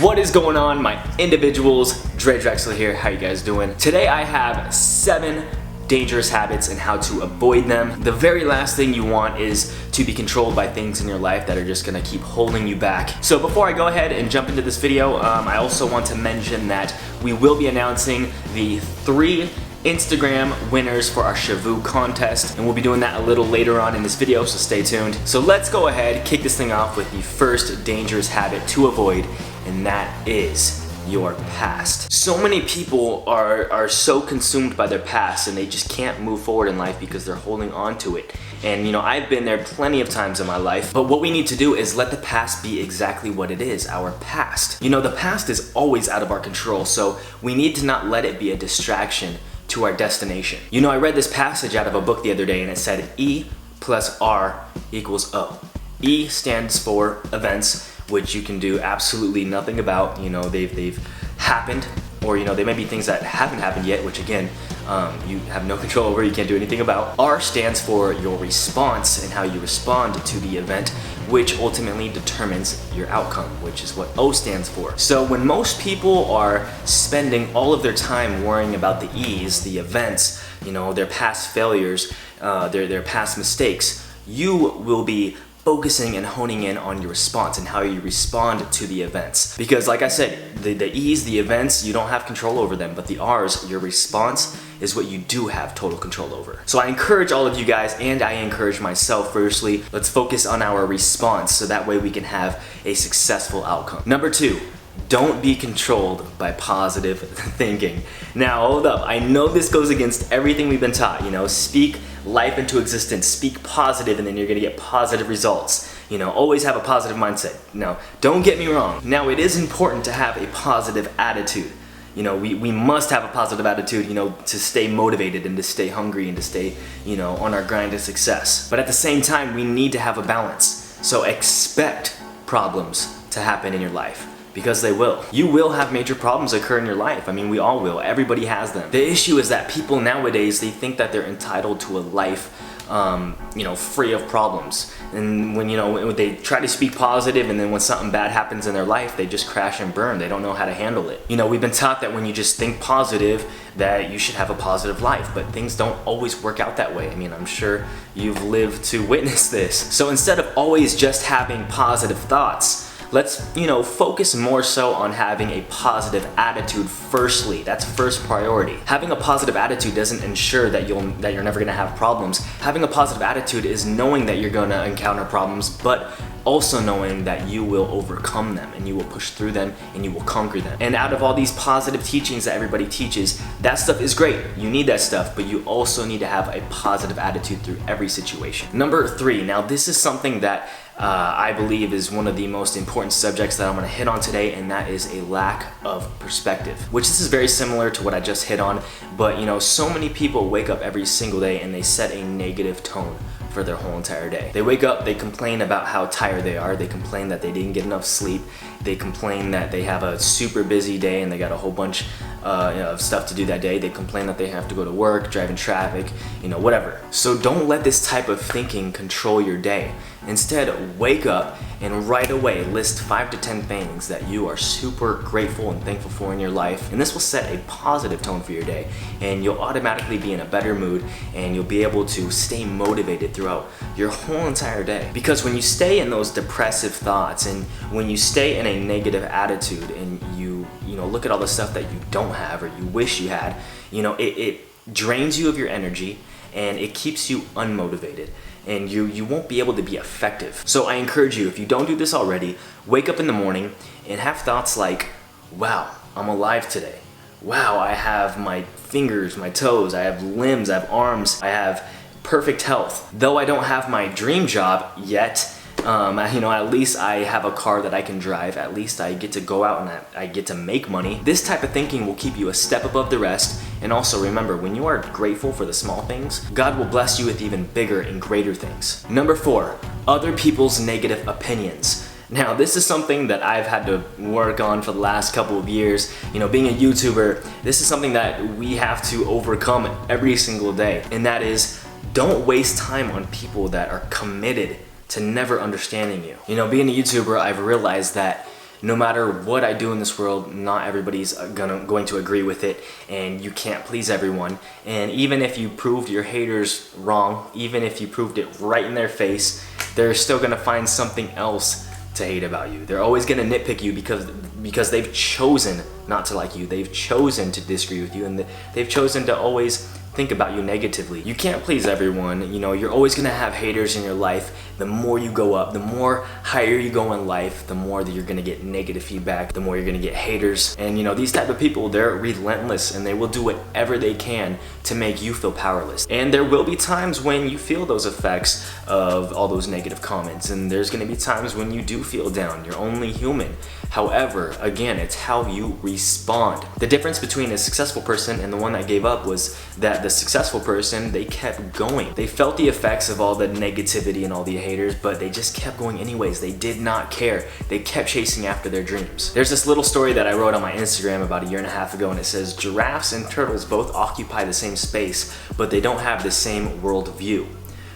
What is going on, my individuals? Drexler here. How you guys doing? Today I have 7 dangerous habits and how to avoid them. The very last thing you want is to be controlled by things in your life that are just gonna keep holding you back. So before I go ahead and jump into this video, I also want to mention that we will be announcing the 3 Instagram winners for our Shavu contest, and we'll be doing that a little later on in this video, so stay tuned. So let's go ahead, kick this thing off with the first dangerous habit to avoid, and that is your past. So many people are so consumed by their past and they just can't move forward in life because they're holding on to it. And you know, I've been there plenty of times in my life, but what we need to do is let the past be exactly what it is, our past. You know, the past is always out of our control, so we need to not let it be a distraction to our destination. You know, I read this passage out of a book the other day and it said E plus R equals O. E stands for events, which you can do absolutely nothing about. You know, they've happened, or you know, they may be things that haven't happened yet, which again, you have no control over, you can't do anything about. R stands for your response and how you respond to the event, which ultimately determines your outcome, which is what O stands for. So when most people are spending all of their time worrying about the E's, the events, you know, their past failures, their past mistakes, you will be focusing and honing in on your response and how you respond to the events. Because like I said, the E's, the events, you don't have control over them, but the R's, your response, is what you do have total control over. So I encourage all of you guys, and I encourage myself firstly, let's focus on our response so that way we can have a successful outcome. Number 2, don't be controlled by positive thinking. Now hold up, I know this goes against everything we've been taught, you know, speak life into existence, speak positive and then you're gonna get positive results. You know, always have a positive mindset. Now, don't get me wrong. Now, it is important to have a positive attitude. You know, we must have a positive attitude, you know, to stay motivated and to stay hungry and to stay, you know, on our grind to success. But at the same time, we need to have a balance. So expect problems to happen in your life. Because they will. You will have major problems occur in your life. I mean, we all will. Everybody has them. The issue is that people nowadays, they think that they're entitled to a life, you know, free of problems. And when, you know, when they try to speak positive and then when something bad happens in their life, they just crash and burn. They don't know how to handle it. You know, we've been taught that when you just think positive, that you should have a positive life, but things don't always work out that way. I mean, I'm sure you've lived to witness this. So instead of always just having positive thoughts, let's, you know, focus more so on having a positive attitude firstly. That's first priority. Having a positive attitude doesn't ensure that you're never gonna have problems. Having a positive attitude is knowing that you're gonna encounter problems, but also knowing that you will overcome them and you will push through them and you will conquer them. And out of all these positive teachings that everybody teaches, that stuff is great. You need that stuff, but you also need to have a positive attitude through every situation. Number 3, now this is something that I believe is one of the most important subjects that I'm going to hit on today, and that is a lack of perspective, which this is very similar to what I just hit on. But you know, so many people wake up every single day and they set a negative tone for their whole entire day. They wake up, they complain about how tired they are, they complain that they didn't get enough sleep, they complain that they have a super busy day and they got a whole bunch of stuff to do that day, they complain that they have to go to work, drive in traffic, you know, whatever. So don't let this type of thinking control your day. Instead, wake up and right away list 5 to 10 things that you are super grateful and thankful for in your life, and this will set a positive tone for your day, and you'll automatically be in a better mood and you'll be able to stay motivated throughout your whole entire day. Because when you stay in those depressive thoughts and when you stay in a negative attitude and you know, look at all the stuff that you don't have or you wish you had, you know, it drains you of your energy and it keeps you unmotivated, and you won't be able to be effective. So I encourage you, if you don't do this already, wake up in the morning and have thoughts like, wow, I'm alive today. Wow, I have my fingers, my toes, I have limbs, I have arms, I have perfect health. Though I don't have my dream job yet, you know, at least I have a car that I can drive. At least I get to go out and I get to make money. This type of thinking will keep you a step above the rest. And also remember, when you are grateful for the small things, God will bless you with even bigger and greater things. Number 4, other people's negative opinions. Now, this is something that I've had to work on for the last couple of years. You know, being a YouTuber, this is something that we have to overcome every single day. And that is, don't waste time on people that are committed to never understanding you. You know, being a YouTuber, I've realized that no matter what I do in this world, not everybody's going to agree with it, and you can't please everyone. And even if you proved your haters wrong, even if you proved it right in their face, they're still gonna find something else to hate about you. They're always gonna nitpick you because they've chosen not to like you. They've chosen to disagree with you, and they've chosen to always think about you negatively. You can't please everyone. You know, you're always gonna have haters in your life. The more you go up, the more higher you go in life, the more that you're gonna get negative feedback, the more you're gonna get haters. And you know, these type of people, they're relentless, and they will do whatever they can to make you feel powerless. And there will be times when you feel those effects of all those negative comments, and there's gonna be times when you do feel down. You're only human. However, again, it's how you respond. The difference between a successful person and the one that gave up was that the successful person, they kept going. They felt the effects of all the negativity and all the haters, but they just kept going anyways. They did not care. They kept chasing after their dreams. There's this little story that I wrote on my Instagram about 1.5 years ago, and it says, giraffes and turtles both occupy the same space, but they don't have the same world view.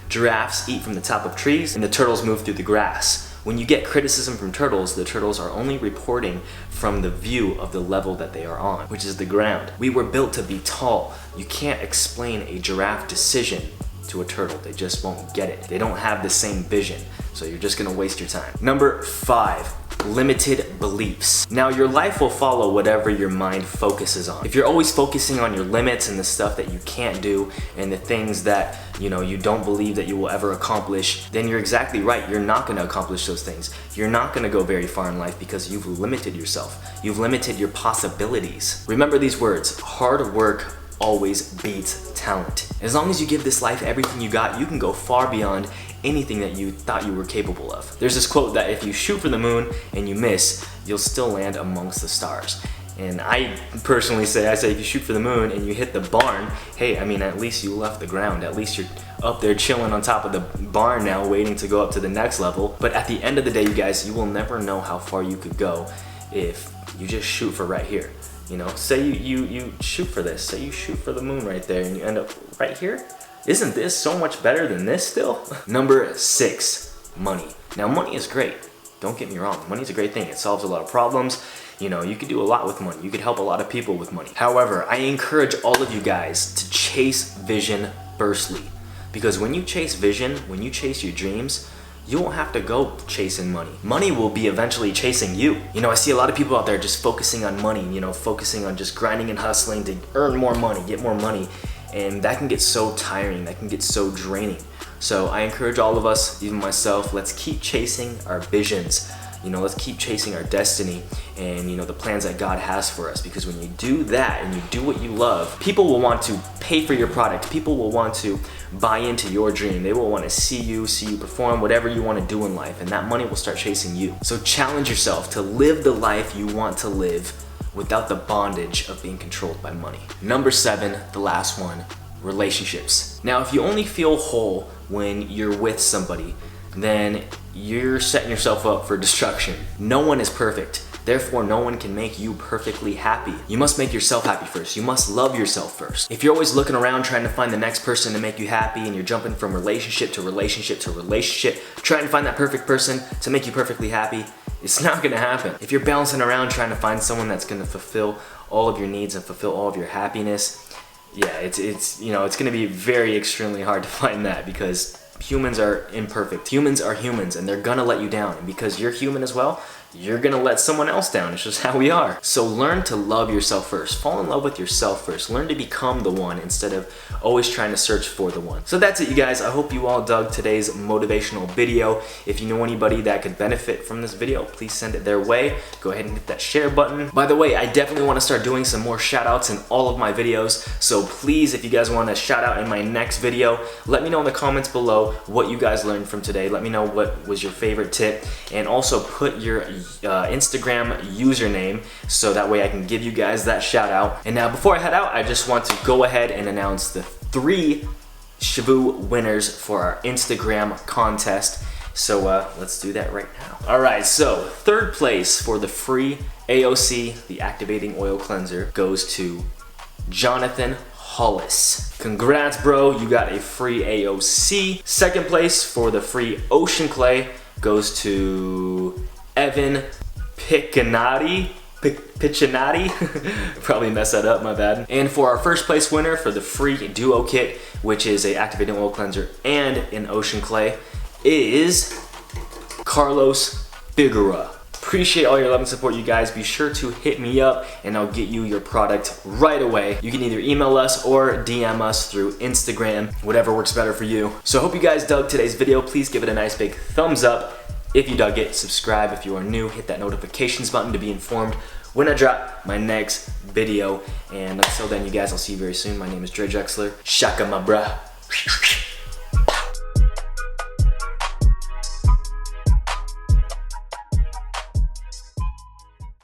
Giraffes eat from the top of trees, and the turtles move through the grass. When you get criticism from turtles, the turtles are only reporting from the view of the level that they are on, which is the ground. We were built to be tall. You can't explain a giraffe decision to a turtle. They just won't get it. They don't have the same vision, so you're just gonna waste your time. Number 5. Limited beliefs. Now, your life will follow whatever your mind focuses on. If you're always focusing on your limits and the stuff that you can't do and the things that you don't believe that you will ever accomplish, then you're exactly right. You're not going to accomplish those things. You're not going to go very far in life because you've limited yourself. You've limited your possibilities. Remember these words: hard work always beats talent. As long as you give this life everything you got, you can go far beyond anything that you thought you were capable of. There's this quote that if you shoot for the moon and you miss, you'll still land amongst the stars. And I personally say, if you shoot for the moon and you hit the barn, hey, I mean, at least you left the ground. At least you're up there chilling on top of the barn now, waiting to go up to the next level. But at the end of the day, you guys, you will never know how far you could go if you just shoot for right here. You know, say you shoot for this, say you shoot for the moon right there and you end up right here. Isn't this so much better than this still? Number 6, money. Now, money is great. Don't get me wrong. Money's a great thing. It solves a lot of problems. You know, you could do a lot with money. You could help a lot of people with money. However, I encourage all of you guys to chase vision firstly. Because when you chase vision, when you chase your dreams, you won't have to go chasing money. Money will be eventually chasing you. You know, I see a lot of people out there just focusing on money, focusing on just grinding and hustling to earn more money, get more money. And that can get so tiring, that can get so draining. So I encourage all of us, even myself, let's keep chasing our visions. Let's keep chasing our destiny and the plans that God has for us. Because when you do that and you do what you love, people will want to pay for your product. People will want to buy into your dream. They will want to see you perform whatever you want to do in life, and that money will start chasing you. So challenge yourself to live the life you want to live without the bondage of being controlled by money. Number 7, the last one, relationships. Now, if you only feel whole when you're with somebody, then you're setting yourself up for destruction. No one is perfect. Therefore, no one can make you perfectly happy. You must make yourself happy first. You must love yourself first. If you're always looking around trying to find the next person to make you happy, and you're jumping from relationship to relationship to relationship, trying to find that perfect person to make you perfectly happy, it's not gonna happen. If you're bouncing around trying to find someone that's gonna fulfill all of your needs and fulfill all of your happiness, yeah, it's gonna be very extremely hard to find that, because humans are imperfect. Humans are humans, and they're gonna let you down. And because you're human as well, you're gonna let someone else down. It's just how we are. So learn to love yourself first. Fall in love with yourself first. Learn to become the one instead of always trying to search for the one. So that's it, you guys. I hope you all dug today's motivational video. If you know anybody that could benefit from this video, please send it their way. Go ahead and hit that share button. By the way, I definitely want to start doing some more shout outs in all of my videos. So please, if you guys want a shout out in my next video, let me know in the comments below what you guys learned from today. Let me know what was your favorite tip, and also put your Instagram username so that way I can give you guys that shout out. And now, before I head out, I just want to go ahead and announce the 3 Shavu winners for our Instagram contest. So let's do that right now. All right, so 3rd place for the free AOC, the Activating Oil Cleanser, goes to Jonathan Hollis. Congrats, bro, you got a free AOC. 2nd place for the free Ocean Clay goes to Evan Piccinati. Probably messed that up, my bad. And for our first place winner for the free duo kit, which is a activating oil cleanser and an ocean clay, is Carlos Figueroa. Appreciate all your love and support, you guys. Be sure to hit me up and I'll get you your product right away. You can either email us or DM us through Instagram, whatever works better for you. So I hope you guys dug today's video. Please give it a nice big thumbs up. If you dug it, subscribe if you are new, hit that notifications button to be informed when I drop my next video. And until then, you guys, I'll see you very soon. My name is Drexler. Shaka my bruh.